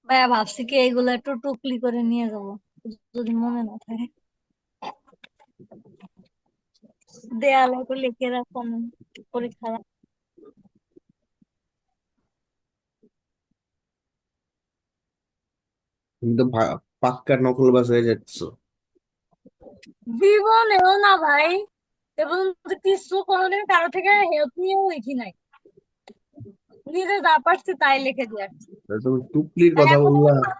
ভাইয়া ভাবছি কি এইগুলা একটু টুকলি করে নিয়ে যাব, যদি মনে না থাকে। দেয়ালে তো লিখে রাখুন পরীক্ষা। তুমি তো পাক্কা নকলবাজ হয়ে যাচ্ছ। জীবনেও না ভাই, এবং কিছু কোনোদিন কারো থেকে হেল্প নিয়েও লিখি নাই, নিজে যা পারছি তাই লিখে দিয়ে আসছি। তুমি টুকলির আর কথা এখন বললা।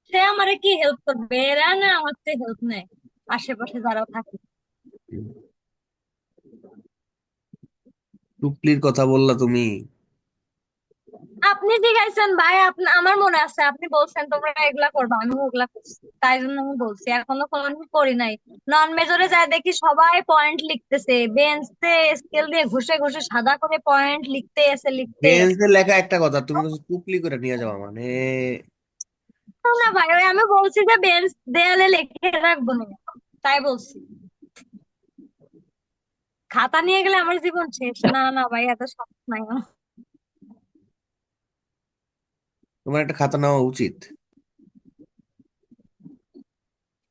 সে আমারে কি হেল্প করবে? এরা না আমার থেকে হেল্প নেয়, আশেপাশে যারা থাকে। টুকলির কথা বললা তুমি। আপনি জিজ্ঞাসেন ভাই, আপনি, আমার মনে আছে আপনি বলছেন তোমরা এগুলা করবা, আমি ওগুলা করছি, তাই জন্য আমি বলছি। এখনো কোনো করি নাই। নন মেজরে যায় দেখি সবাই পয়েন্ট লিখতেছে, বেঞ্চে স্কেল দিয়ে ঘষে ঘষে সাদা করে পয়েন্ট লিখতে এসে লিখতে এসে। বেঞ্চে লেখা একটা কথা, তুমি তো টুকলি করে নিয়ে যাওয়া মানে। না ভাই, ওই আমি বলছি যে বেঞ্চ দেয়ালে লিখে রাখবো না, তাই বলছি। খাতা নিয়ে গেলে আমার জীবন শেষ। না না ভাই, এত সহজ নাই আমার। তোমার একটা খাতা নেওয়া উচিত।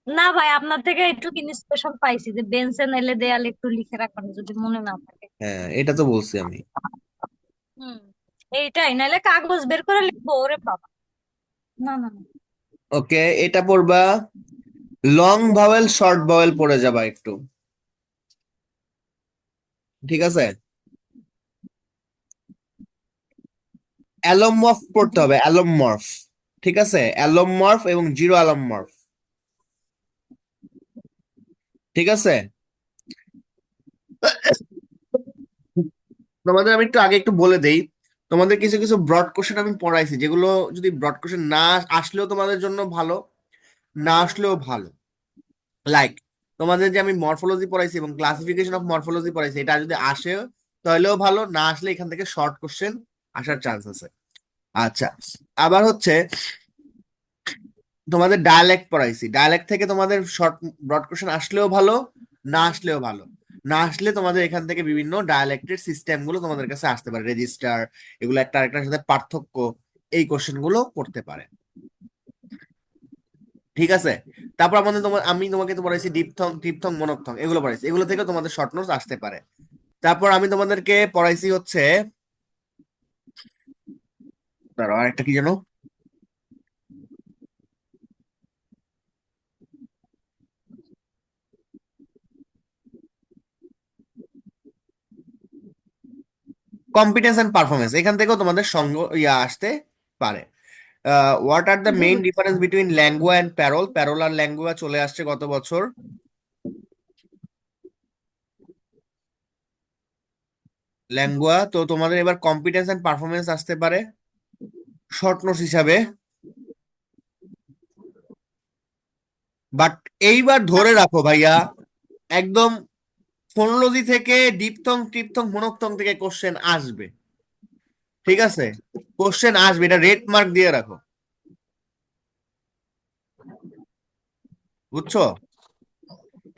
না ভাই, আপনার থেকে একটু ইন্সপিরেশন পাইছি যে বেঞ্চে নাইলে দেয়ালে একটু লিখে রাখবেন যদি মনে না থাকে। হ্যাঁ, এটা তো বলছি আমি। হুম, এইটাই, নাইলে কাগজ বের করে লিখবো, ওরে বাবা। না না না। ওকে, এটা পড়বা। লং ভাওয়েল শর্ট ভাওয়েল পড়ে যাবা একটু। ঠিক আছে। অ্যালোমর্ফ পড়তে জি। হবে, অ্যালোমর্ফ। ঠিক আছে, অ্যালোমর্ফ এবং জিরো অ্যালোমর্ফ। ঠিক আছে। তোমাদের আমি একটু আগে একটু বলে দেই। তোমাদের কিছু কিছু ব্রড কোশ্চেন আমি পড়াইছি, যেগুলো যদি ব্রড কোশ্চেন না আসলেও তোমাদের জন্য ভালো, না আসলেও ভালো। লাইক, তোমাদের যে আমি মরফোলজি পড়াইছি এবং ক্লাসিফিকেশন অফ মরফোলজি পড়াইছি, এটা যদি আসে তাহলেও ভালো, না আসলে এখান থেকে শর্ট কোশ্চেন আসার চান্স আছে। আচ্ছা, আবার হচ্ছে তোমাদের ডায়ালেক্ট পড়াইছি, ডায়ালেক্ট থেকে তোমাদের শর্ট ব্রড কোশ্চেন আসলেও ভালো, না আসলেও ভালো। না আসলে তোমাদের এখান থেকে বিভিন্ন ডায়ালেক্টের সিস্টেম গুলো তোমাদের কাছে আসতে পারে, রেজিস্টার, এগুলো একটা আরেকটার সাথে পার্থক্য, এই কোশ্চেন গুলো করতে পারে। ঠিক আছে। তারপর আমাদের আমি তোমাকে তো পড়াইছি ডিপথং ট্রিপথং মনোপথং, এগুলো পড়াইছি, এগুলো থেকে তোমাদের শর্ট নোটস আসতে পারে। তারপর আমি তোমাদেরকে পড়াইছি হচ্ছে, দাঁড়াও আরেকটা কি জানো, কম্পিটেন্স এন্ড পারফরমেন্স, এখান থেকেও তোমাদের সঙ্গ আসতে পারে। What are the main difference between langue and parole, parole আর ল্যাঙ্গুয়া চলে আসছে গত বছর। ল্যাঙ্গুয়া তো তোমাদের এবার কম্পিটেন্স এন্ড পারফরমেন্স আসতে পারে শর্ট নোটস হিসাবে। বাট এইবার ধরে রাখো ভাইয়া, একদম ফোনোলজি থেকে ডিপথং ট্রিপথং মনোপথং থেকে কোশ্চেন আসবে। ঠিক আছে, কোশ্চেন আসবে, এটা রেড মার্ক দিয়ে রাখো। বুঝছো?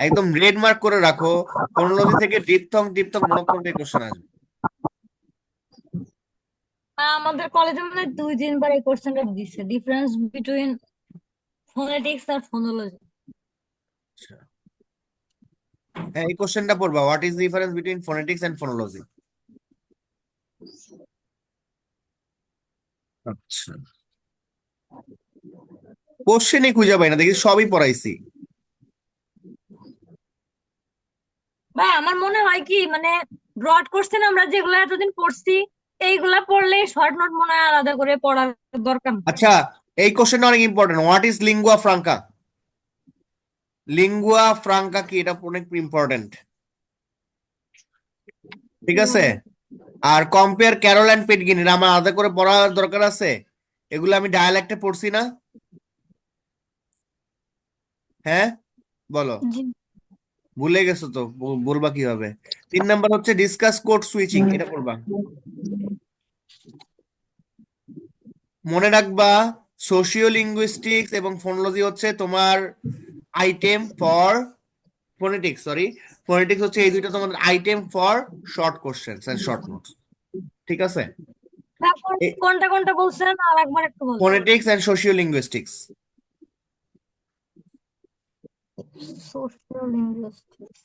একদম রেড মার্ক করে রাখো। ফোনোলজি থেকে ডিপথং টিপথং মনোপথং থেকে কোশ্চেন আসবে। আমাদের কলেজে মানে 2-3 বার এই কোশ্চেনটা দিচ্ছে, ডিফারেন্স বিটুইন ফোনেটিক্স আর ফোনোলজি। আচ্ছা। হ্যাঁ, এই কোশ্চেনটা পড়বা, what is difference between phonetics and phonology. আচ্ছা, কোশ্চেনই খুঁজে পাই না, দেখি সবই পড়াইছি। ভাই আমার মনে হয় কি মানে, ব্রড কোশ্চেন আমরা যেগুলো এতদিন পড়ছি, এইগুলা পড়লে শর্ট নোট মনে হয় আলাদা করে পড়ার দরকার নেই। আচ্ছা, এই কোশ্চেনটা অনেক important, what is lingua Franka. Lingua Franka কি, এটা অনেক ইম্পর্টেন্ট। ঠিক আছে। আর কম্পেয়ার ক্যারল অ্যান্ড পেটগিন, এটা আমার আলাদা করে পড়ার দরকার আছে। এগুলো আমি ডায়ালেক্টে পড়ছি না। হ্যাঁ, বলো। জি। ভুলে গেছো তো, বলবা কিভাবে। 3 নাম্বার হচ্ছে ডিসকাস কোড সুইচিং, এটা পড়বা। মনে রাখবা, সোশিও লিঙ্গুইস্টিক্স এবং ফোনোলজি হচ্ছে তোমার item for phonetics, sorry, phonetics হচ্ছে এই দুইটা তোমাদের item for short questions and short notes. ঠিক আছে। তারপর কোনটা কোনটা বলছেন আর একবার একটু বলবেন? Phonetics and socio linguistics. Social linguistics.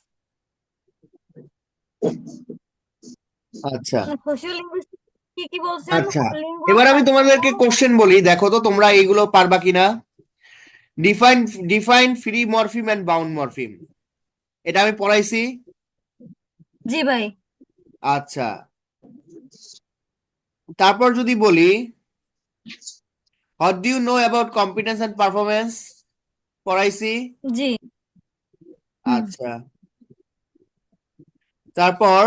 আচ্ছা সোশ্যাল লিঙ্গুইস্টিক্স কি কি বলছেন? আচ্ছা, লিঙ্গুয়া এবার আমি ফ্র্যাঙ্কা। তোমাদেরকে কোশ্চেন বলি, দেখো তো তোমরা এইগুলো পারবা কিনা। Define define free morpheme and bound morpheme, এটা আমি পড়াইছি। জি ভাই। আচ্ছা, তারপর যদি বলি what do you know about competence and performance, পড়াইছি। জি। হুম। আচ্ছা, তারপর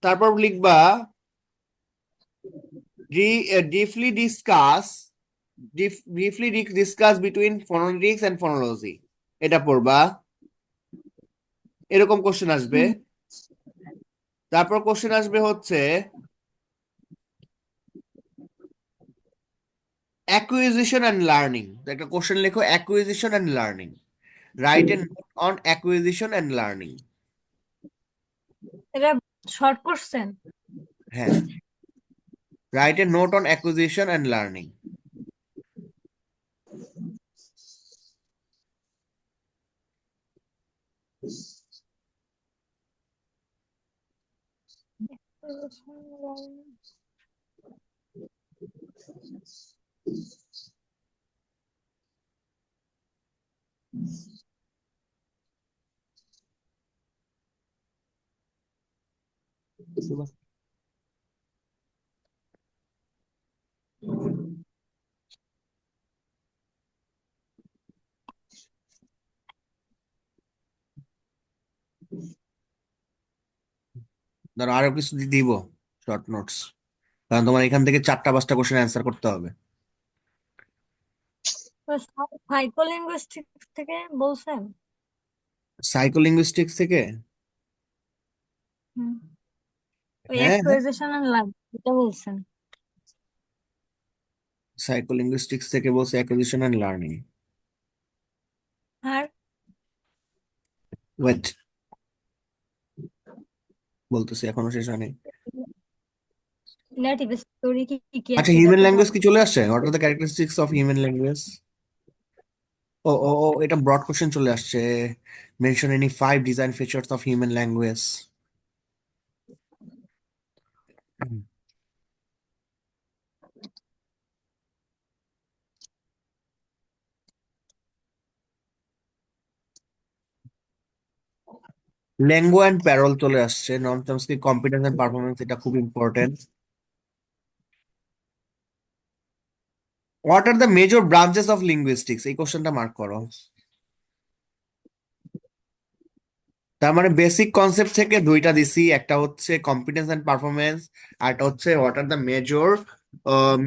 তারপর লিখবা briefly discuss briefly discuss between phonetics and phonology, এটা পড়বা। এরকম কোশ্চেন আসবে। হুম। তারপর কোশ্চেন আসবে হচ্ছে অ্যাকুইজিশন এন্ড লার্নিং, একটা কোশ্চেন লেখো acquisition and learning, write a note on acquisition and learning. এটা শর্ট কোশ্চেন। হ্যাঁ, write a note on acquisition and learning. ধরো আরো কিছু দিব শর্ট নোটস, কারণ তোমার এখান থেকে 4টা 5টা কোশ্চেন অ্যান্সার করতে হবে। সাইকোলিঙ্গুইস্টিক্স থেকে বলছেন? সাইকোলিঙ্গুইস্টিক্স থেকে? হুম। ওই হ্যাঁ, অ্যাকুয়েজিশন এন্ড লার্নিং এটা বলছেন? সাইকোলিঙ্গুইস্টিক্স থেকে বলছে অ্যাকুইজিশন এন্ড লার্নিং। আর ওয়েট, বলতেছি, এখনো শেষ হয়নি। রিলেটিভ স্টোরি কি কি কি আচ্ছা, আছে এটা হিউম্যান তো ল্যাঙ্গুয়েজ বলেন। কি চলে আসছে? What are the characteristics of human language? ও ও ও, এটা ব্রড কোশ্চেন চলে আসছে। Mention any 5 design features of human language. Langue and parole চলে আসছে। Noam Chomsky competence and performance, এটা খুব important. What are the major branches of linguistics, এই কোশ্চেনটা মার্ক করো। তার মানে বেসিক কনসেপ্ট থেকে দুইটা দিছি, একটা হচ্ছে কম্পিটেন্স এন্ড পারফরমেন্স, আর একটা হচ্ছে what are the major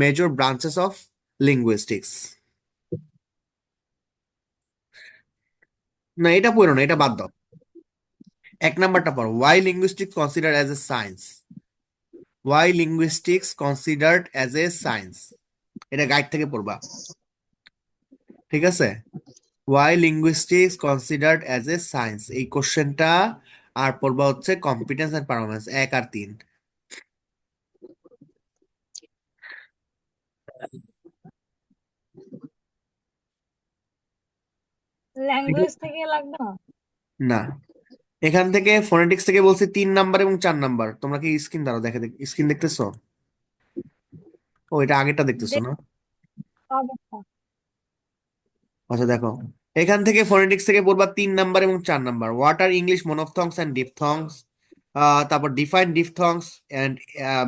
major branches of linguistics. না, এটা পড়ো না, এটা বাদ দাও। 1 নাম্বারটা পড়ো, why linguistics consider as a science. Why linguistics considered as a science, এটা গাইড থেকে পড়বা। ঠিক আছে, why linguistics considered as a science, এই কোশ্চেনটা। আর পড়বা হচ্ছে কম্পিটেন্স এন্ড পারফরমেন্স 1 আর 3। ঠিক ল্যাঙ্গুয়েজ আছে? থেকে লাগবে না? না, এখান থেকে ফোনেটিক্স থেকে বলছি 3 নাম্বার এবং 4 নাম্বার। তোমরা কি স্ক্রিন দ্বারা দেখে স্ক্রিন দেখতেছো? ও, এটা আগেরটা দেখতেছো দেখ না? অবস্থা। আচ্ছা দেখো, এখান থেকে ফোনেটিক্স থেকে পড়বা 3 নাম্বার এবং 4 number, what are English monophthongs and diphthongs. তারপর define diphthongs and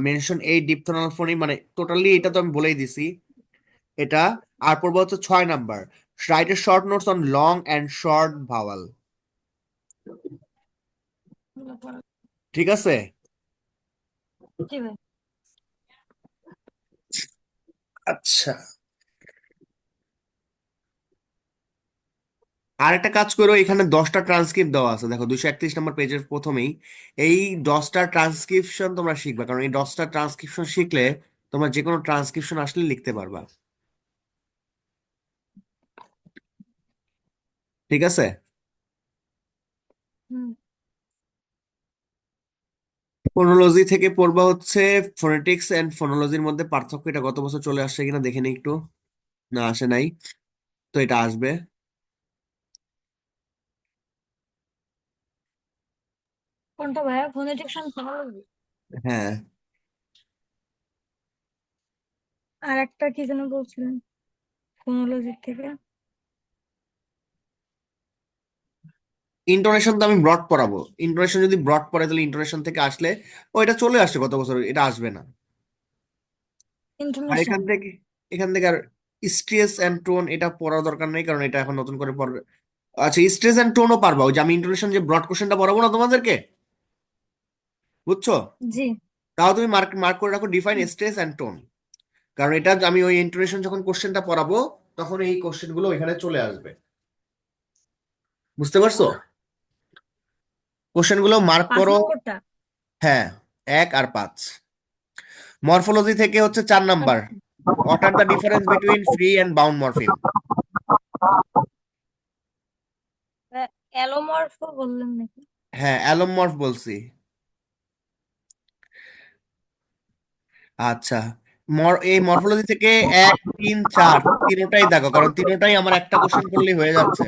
mention 8 diphthongal phoneme, মানে টোটালি এটা তো আমি বলেই দিছি এটা। আর পড়বা হচ্ছে 6 number, write a short notes on long and short Bhawal. ঠিক আছে। জি ভাই। আচ্ছা, আর একটা কাজ করো, এখানে 10টা ট্রান্সক্রিপ্ট দেওয়া আছে, দেখো 231 নম্বর পেজের প্রথমেই। এই 10টা ট্রান্সক্রিপশন তোমরা শিখবা, কারণ এই 10টা ট্রান্সক্রিপশন শিখলে তোমরা যে কোনো ট্রান্সক্রিপশন আসলে লিখতে পারবা। ঠিক আছে। হুম। ফোনোলজি থেকে পড়বা হচ্ছে ফোনেটিক্স এন্ড ফোনোলজির মধ্যে পার্থক্য, এটা গত বছর চলে আসছে কিনা দেখে নিই একটু। না, আসে নাই। তো এটা আসবে। কোনটা ভাইয়া, ফোনেটিক্স এন্ড ফোনোলজি? হ্যাঁ, আর একটা কি যেন বলছিলেন ফোনোলজির থেকে? ইন্টোনেশন তো আমি ব্রড পড়াবো। ইন্টোনেশন যদি ব্রড পড়ে তাহলে ইন্টোনেশন থেকে আসলে, ও এটা চলে আসছে গত বছর, এটা আসবে না। আর ইন্টারন্যাশনাল। এখান থেকে আর স্ট্রেস এন্ড টোন এটা পড়ার দরকার নেই, কারণ এটা এখন নতুন করে পড়বে। আচ্ছা, স্ট্রেস এন্ড টোনও পারবা, ওই যে আমি ইন্টোনেশন যে ব্রড কোশ্চেনটা পড়াবো না তোমাদেরকে, বুঝছো? জি। তাও তুমি মার্ক মার্ক করে রাখো ডিফাইন স্ট্রেস এন্ড টোন, কারণ এটা আমি ওই ইন্টোনেশন যখন কোশ্চেনটা পড়াবো তখন এই কোশ্চেন গুলো এখানে চলে আসবে। বুঝতে পারছো? কোশ্চেন গুলো মার্ক 5 করো। নম্বরটা? হ্যাঁ, 1 আর 5। মরফোলজি থেকে হচ্ছে 4 number, what are the difference between free and bound morpheme. Allomorph বললেন নাকি? হ্যাঁ, অ্যালোমর্ফ বলছি। আচ্ছা, এই মরফোলজি থেকে 1, 3, 4 তিনোটাই দেখো, কারণ তিনোটাই আমার একটা কোশ্চেন করলেই হয়ে যাচ্ছে।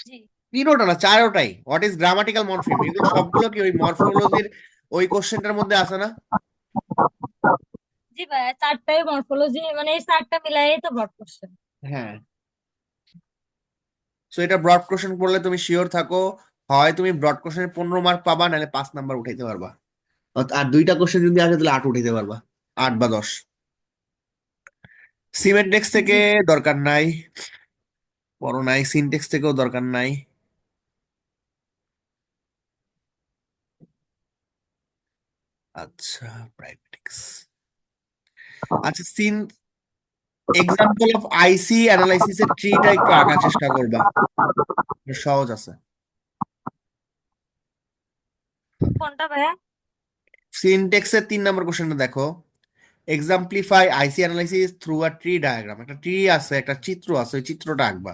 জি। তিনোটা না, চারোটাই। হোয়াট ইজ গ্রামাটিক্যাল মরফিম, এগুলো সবগুলো কি ওই মরফোলজির ওই কোশ্চেনটার মধ্যে আছে না? জি ভাইয়া, চারটাই মরফোলজি, মানে এই চারটা মিলাই তো ব্রড কোশ্চেন। হ্যাঁ। সো এটা ব্রড কোশ্চেন পড়লে তুমি শিওর থাকো, হয় তুমি ব্রড কোশ্চেনে 15 মার্ক পাবা, নাহলে 5 নাম্বার উঠাইতে পারবা। আর দুইটা কোশ্চেন যদি আসে তাহলে 8 উঠাইতে পারবা, 8 বা 10। সিমেন্টেক্স থেকে জি। দরকার নাই, পড়ো নাই। সিনটেক্স থেকেও দরকার নাই। আচ্ছা, প্রাইমেটিক্স। আচ্ছা, এক্সাম্পল অফ আইসি অ্যানালাইসিস এর ট্রিটা একটু আঁকার চেষ্টা করবা, এটা সহজ আছে। কোনটা ভাইয়া? সিনটেক্সের 3 নম্বর কোশ্চেনটা দেখো, exemplify IC analysis through a tree diagram. একটা ট্রি আছে, একটা চিত্র আছে, ওই চিত্রটা আঁকবা।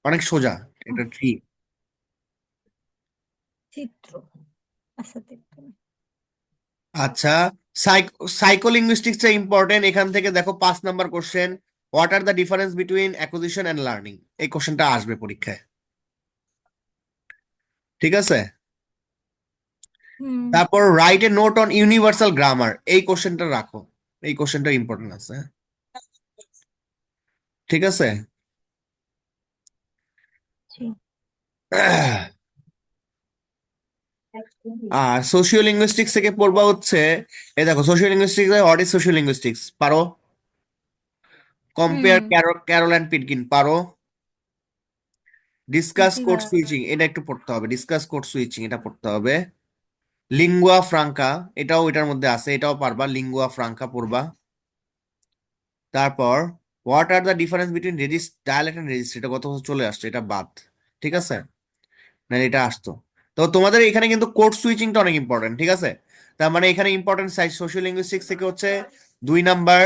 অনেক সোজা, একটা ট্রি। চিত্র? আচ্ছা, দেখতে হবে। আচ্ছা, সাইকোলিঙ্গুইস্টিক্স এ ইম্পর্টেন্ট, এখান থেকে দেখো 5 number question, what are the difference between acquisition and learning. এই কোশ্চেনটা আসবে পরীক্ষায়, ঠিক আছে? হুম। তারপর write a note on universal grammar, এই কোশ্চেনটা রাখো। এই কোশ্চেনটা ইম্পর্টেন্ট আছে, ঠিক আছে? জি। আর সোশিও লিঙ্গুইস্টিক্স থেকে পড়বা হচ্ছে, এই দেখো socio linguistics, what is socio linguistics পারো? হুম। কম্পেয়ার ক্যারল অ্যান্ড পিটকিন পারো? ডিসকাস জি কোড ভাইয়া। সুইচিং, এটা একটু পড়তে হবে। ডিসকাস কোড সুইচিং এটা পড়তে হবে। লিঙ্গুয়া ফ্রাঙ্কা, এটাও এটার মধ্যে আছে, এটাও পারবা। লিঙ্গুয়া ফ্রাঙ্কা পড়বা। তারপর what are the difference between dialect and registry, এটা গত বছর চলে আসছে, এটা বাদ, ঠিক আছে? না, এটা আসতো। তো তোমাদের এখানে কিন্তু কোড সুইচিংটা অনেক ইম্পর্টেন্ট, ঠিক আছে? তার মানে এখানে ইম্পর্টেন্ট সাইজ সোশ্যাল লিঙ্গুইস্টিক্স থেকে হচ্ছে 2 নাম্বার,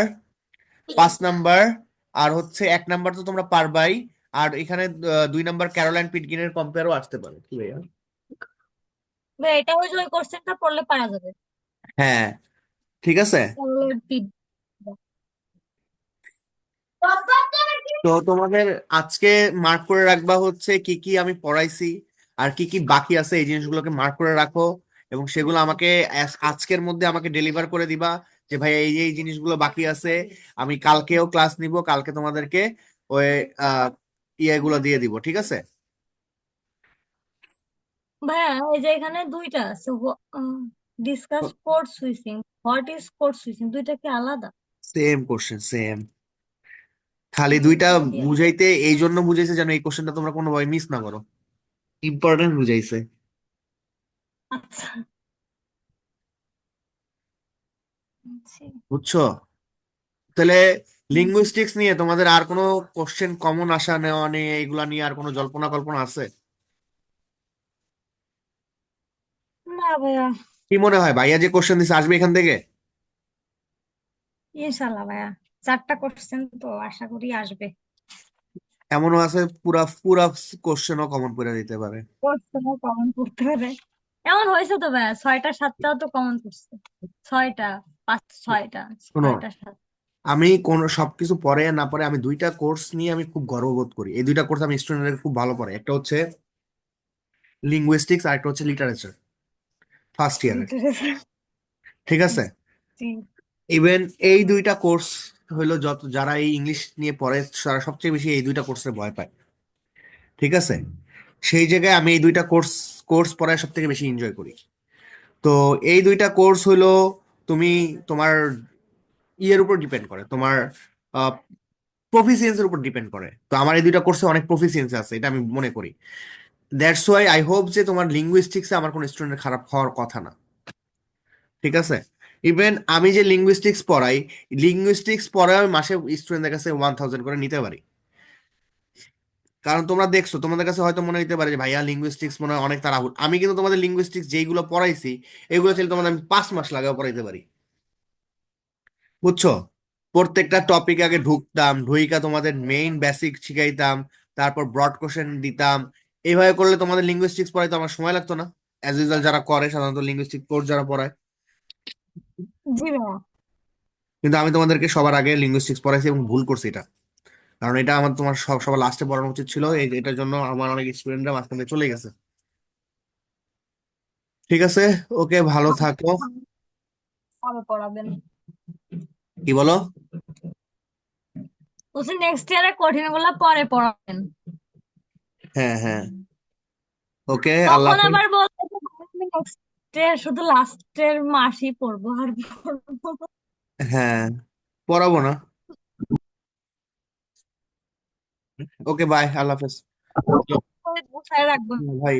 5 নাম্বার, আর হচ্ছে 1 নাম্বার তো তোমরা পারবাই। আর এখানে 2 নাম্বার ক্যারোলাইন পিটকিনের কম্পেয়ারও আসতে পারে, কি ভাইয়া? ভাই এটা ওই যে ওই কোশ্চেনটা পড়লে পারা যাবে। হ্যাঁ, ঠিক আছে। অলরেডি। তো তোমাদের আজকে মার্ক করে রাখবা হচ্ছে কি কি আমি পড়াইছি আর কি কি বাকি আছে, এই জিনিসগুলোকে মার্ক করে রাখো। এবং সেগুলো আমাকে আজকের মধ্যে আমাকে ডেলিভার করে দিবা, যে ভাই এই যে এই জিনিসগুলো বাকি আছে। আমি কালকেও ক্লাস নিব, কালকে তোমাদেরকে ওই আহ ইয়েগুলো দিয়ে দিব, ঠিক আছে? ভাইয়া এই যে এখানে দুইটা আছে, discuss code switching, what is code switching, দুইটা কি আলাদা? Same question, same. খালি হুম, দুইটা তাহলে দিয়ে দিন। বুঝাইতে, এই জন্য বুঝাইছে যেন এই কোশ্চেনটা তোমরা কোনোভাবে মিস না করো। ইম্পর্টেন্ট বুঝাইছে, আচ্ছা। জি। বুঝছো? তাহলে হুম। লিঙ্গুইস্টিক্স নিয়ে তোমাদের আর কোনো কোশ্চেন কমন আসা নেওয়া নেই, এগুলা নিয়ে আর কোনো জল্পনা কল্পনা আছে? না ভাইয়া। কি মনে হয় ভাইয়া যে কোশ্চেন দিছে আসবে এখান থেকে? ইনশাল্লাহ ভাইয়া, চারটা কোশ্চেন তো আশা করি আসবে। এমনও আছে পুরা পুরা কোশ্চেনও কমন করে দিতে পারে। কোশ্চেনও কমন করতে পারে। এমন হয়েছে তো ভাইয়া, 6টা 7টাও তো কমন করছে। 6টা, 5 6টা, শোনো, 6টা 7। আমি কোন সবকিছু পরে না পরে আমি দুইটা কোর্স নিয়ে আমি খুব গর্ববোধ করি। এই দুইটা কোর্স আমি স্টুডেন্টদের খুব ভালো পড়ে। একটা হচ্ছে লিঙ্গুইস্টিক্স আর একটা হচ্ছে লিটারেচার, ফার্স্ট ইয়ারের। লিটারেচার। ঠিক আছে। ইভেন এই দুইটা কোর্স হলো, যত যারা এই ইংলিশ নিয়ে পড়ে তারা সবচেয়ে বেশি এই দুইটা কোর্সে ভয় পায়। ঠিক আছে। সেই জায়গায় আমি এই দুইটা কোর্স কোর্স পড়ায় সব থেকে বেশি এনজয় করি। তো এই দুইটা কোর্স হইলো, তুমি তোমার ইয়ের উপর ডিপেন্ড করে, তোমার প্রফিসিয়েন্সির উপর ডিপেন্ড করে। তো আমার এই দুইটা কোর্সে অনেক প্রফিসিয়েন্সি আছে, এটা আমি মনে করি। দ্যাটস ওয়াই আই হোপ যে তোমার লিঙ্গুইস্টিক্সে আমার কোনো স্টুডেন্টের খারাপ হওয়ার কথা না। ঠিক আছে। ইভেন আমি যে লিঙ্গুইস্টিক্স পড়াই, লিঙ্গুইস্টিক্স পড়ায় আমি মাসে স্টুডেন্টদের কাছে 1000 করে নিতে পারি। কারণ তোমরা দেখছো, তোমাদের কাছে হয়তো মনে হতে পারে যে ভাইয়া লিঙ্গুইস্টিক্স মনে হয় অনেক তাড়াহুড়ো। আমি কিন্তু তোমাদের লিঙ্গুইস্টিক্স যেইগুলো পড়াইছি এগুলো ছিল তোমাদের আমি 5 মাস লাগাও পড়াইতে পারি। বুঝছো। প্রত্যেকটা টপিক আগে ঢুকতাম, ঢুইকা তোমাদের মেইন বেসিক শিখাইতাম, তারপর ব্রড কোশ্চেন দিতাম। এইভাবে করলে তোমাদের লিঙ্গুইস্টিক্স পড়াইতে আমার সময় লাগতো না। অ্যাজ ইউজুয়াল যারা করে সাধারণত লিঙ্গুইস্টিক কোর্স যারা পড়ায়। জি ভাইয়া। কিন্তু আমি তোমাদেরকে সবার আগে লিঙ্গুইস্টিক্স পড়াইছি এবং ভুল করছি এটা। কারণ এটা আমার তোমার সবার লাস্টে পড়ানো উচিত ছিল। এটার জন্য আমার অনেক স্টুডেন্টরা মাঝখানে চলে গেছে। ঠিক আছে। ওকে, ভালো থাকো। কবে পড়াবেন? কি বলো? বলছি নেক্সট ইয়ারে কঠিন গুলা পরে পড়াবেন। হ্যাঁ, হ্যাঁ। ওকে, আল্লাহ তখন হাফেজ। আবার বলতে আমি নেক্সট ইয়ার শুধু লাস্টের মাসই পড়বো আর পড়বো না। হ্যাঁ, পড়াবো না। ওকে, বাই, আল্লাহ হাফেজ। গুছায় রাখবো। ভাই।